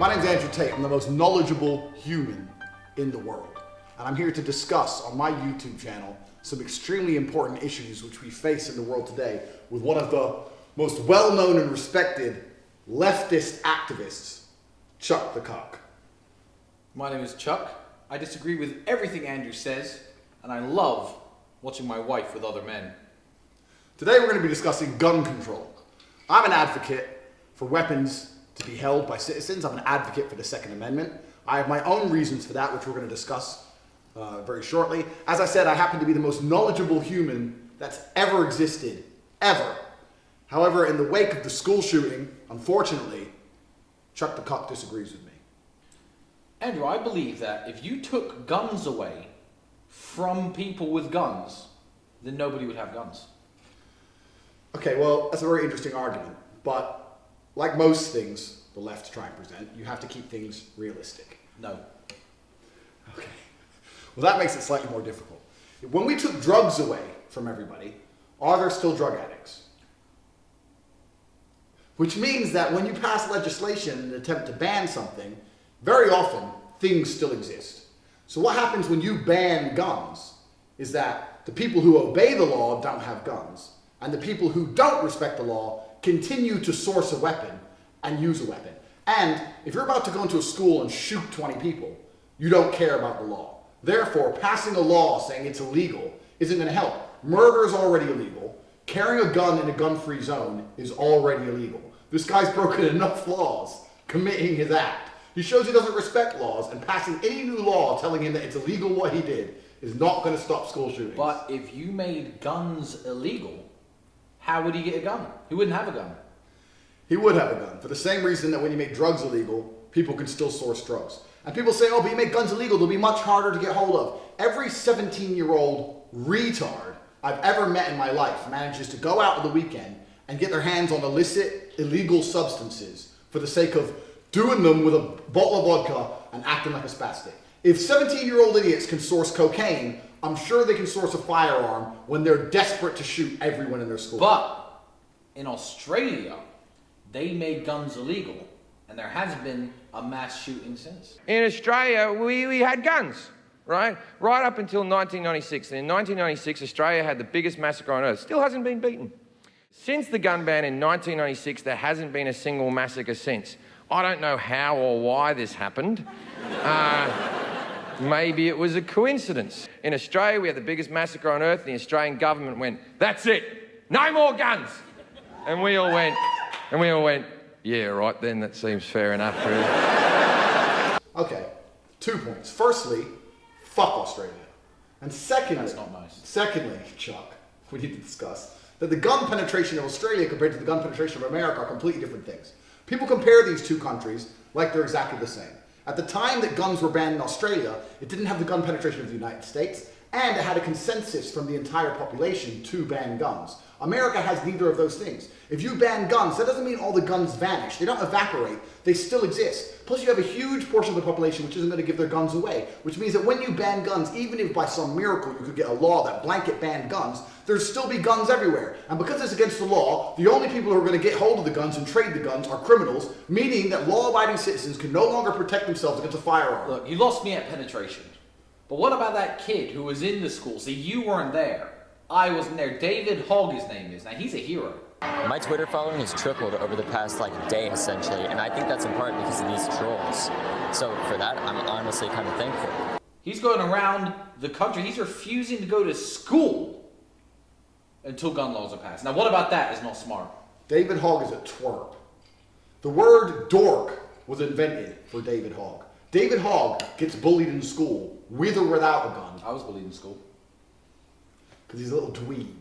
my name's Andrew Tate. I'm the most knowledgeable human in the world. And I'm here to discuss on my YouTube channel some extremely important issues which we face in the world today with one of the most well-known and respected leftist activists, Chuck the Cuck. My name is Chuck. I disagree with everything Andrew says, and I love watching my wife with other men. Today we're going to be discussing gun control. I'm an advocate for weapons to be held by citizens. I'm an advocate for the Second Amendment. I have my own reasons for that, which we're going to discuss very shortly. As I said, I happen to be the most knowledgeable human that's ever existed, ever. However, in the wake of the school shooting, unfortunately, Chuck the Cuck disagrees with me. Andrew, I believe that if you took guns away from people with guns, then nobody would have guns. Okay, well, that's a very interesting argument, but like most things the left try and present, you have to keep things realistic. No. Okay. Well, that makes it slightly more difficult. When we took drugs away from everybody, are there still drug addicts? Which means that when you pass legislation in an attempt to ban something, very often things still exist. So what happens when you ban guns is that the people who obey the law don't have guns, and the people who don't respect the law continue to source a weapon and use a weapon. And if you're about to go into a school and shoot 20 people, you don't care about the law. Therefore, passing a law saying it's illegal isn't going to help. Murder is already illegal. Carrying a gun in a gun-free zone is already illegal. This guy's broken enough laws committing his act. He shows he doesn't respect laws, and passing any new law telling him that it's illegal what he did is not going to stop school shootings. But if you made guns illegal, how would he get a gun? He wouldn't have a gun. He would have a gun, for the same reason that when you make drugs illegal, people can still source drugs. And people say, oh, but you make guns illegal, they'll be much harder to get hold of. Every 17-year-old retard I've ever met in my life manages to go out on the weekend and get their hands on illicit, illegal substances for the sake of doing them with a bottle of vodka and acting like a spastic. If 17-year-old idiots can source cocaine, I'm sure they can source a firearm when they're desperate to shoot everyone in their school. But in Australia, they made guns illegal, and there hasn't been a mass shooting since. In Australia, we had guns, right? Right up until 1996. And in 1996, Australia had the biggest massacre on earth. Still hasn't been beaten. Since the gun ban in 1996, there hasn't been a single massacre since. I don't know how or why this happened. Maybe it was a coincidence. In Australia, we had the biggest massacre on earth, and the Australian government went, that's it, no more guns. And we all went, yeah, right then, that seems fair enough, really. Okay, 2 points. Firstly, fuck Australia. And secondly, That's not nice. Secondly, Chuck, we need to discuss that the gun penetration of Australia compared to the gun penetration of America are completely different things. People compare these two countries like they're exactly the same. At the time that guns were banned in Australia, it didn't have the gun penetration of the United States, and it had a consensus from the entire population to ban guns. America has neither of those things. If you ban guns, that doesn't mean all the guns vanish. They don't evaporate. They still exist. Plus, you have a huge portion of the population which isn't going to give their guns away, which means that when you ban guns, even if by some miracle you could get a law that blanket banned guns, there'd still be guns everywhere. And because it's against the law, the only people who are going to get hold of the guns and trade the guns are criminals, meaning that law-abiding citizens can no longer protect themselves against a firearm. Look, you lost me at penetration. But what about that kid who was in the school? See, you weren't there. I wasn't there. David Hogg, his name is. Now, he's a hero. My Twitter following has tripled over the past day, essentially, and I think that's in part because of these trolls. So for that, I'm honestly kind of thankful. He's going around the country. He's refusing to go to school until gun laws are passed. Now, what about that is not smart? David Hogg is a twerp. The word dork was invented for David Hogg. David Hogg gets bullied in school with or without a gun. I was bullied in school. Because he's a little dweeb.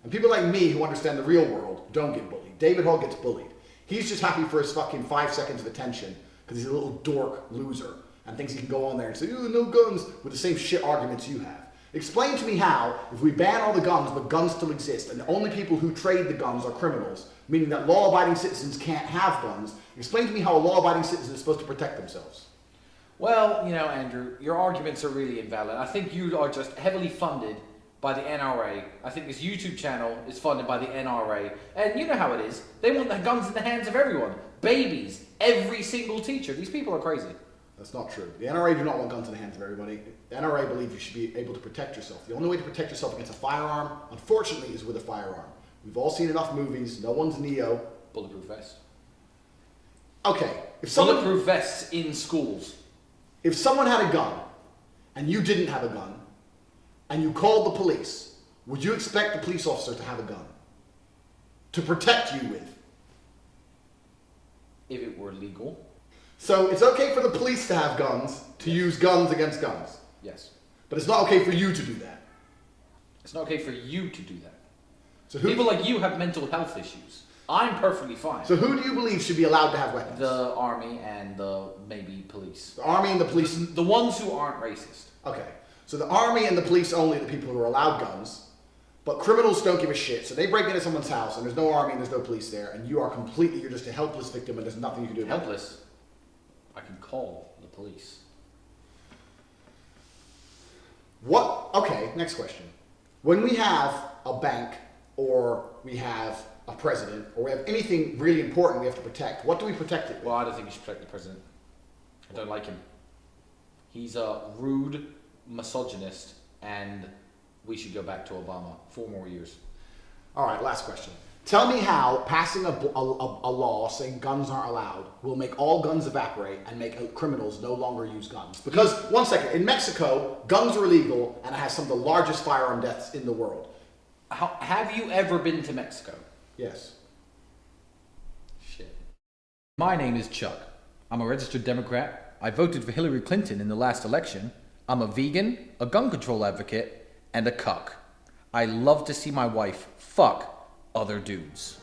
And people like me who understand the real world don't get bullied. David Hogg gets bullied. He's just happy for his fucking 5 seconds of attention because he's a little dork loser and thinks he can go on there and say, oh, no guns, with the same shit arguments you have. Explain to me how, if we ban all the guns, but guns still exist, and the only people who trade the guns are criminals, meaning that law-abiding citizens can't have guns, explain to me how a law-abiding citizen is supposed to protect themselves. Well, you know, Andrew, your arguments are really invalid. I think you are just heavily funded by the NRA. I think this YouTube channel is funded by the NRA. And you know how it is. They want the guns in the hands of everyone. Babies, Every single teacher. These people are crazy. That's not true. The NRA do not want guns in the hands of everybody. The NRA believe you should be able to protect yourself. The only way to protect yourself against a firearm, unfortunately, is with a firearm. We've all seen enough movies. No one's Neo. Bulletproof vests. Okay, if someone Bulletproof vests in schools. if someone had a gun and you didn't have a gun and you called the police, would you expect the police officer to have a gun to protect you with? If it were legal. So it's okay for the police to have guns, to use guns against guns. Yes. But it's not okay for you to do that. It's not okay for you to do that. So who, People like you have mental health issues. I'm perfectly fine. so who do you believe should be allowed to have weapons? The army and the maybe police. The army and the police. The ones who aren't racist. Okay. So the army and the police only are the people who are allowed guns. But criminals don't give a shit. So they break into someone's house and there's no army and there's no police there. And you're just a helpless victim and there's nothing you can do about it. Helpless. I can call the police. What? Okay, next question. When we have a bank or we have a president or we have anything really important we have to protect, what do we protect it with? Well, I don't think you should protect the president. I don't like him. He's a rude misogynist, and we should go back to Obama 4 more years. All right, last question. Tell me how passing a law saying guns aren't allowed will make all guns evaporate and make criminals no longer use guns. Because, one second, in Mexico, guns are illegal and it has some of the largest firearm deaths in the world. Have you ever been to Mexico? Yes. Shit. My name is Chuck. I'm a registered Democrat. I voted for Hillary Clinton in the last election. I'm a vegan, a gun control advocate, and a cuck. I love to see my wife fuck other dudes.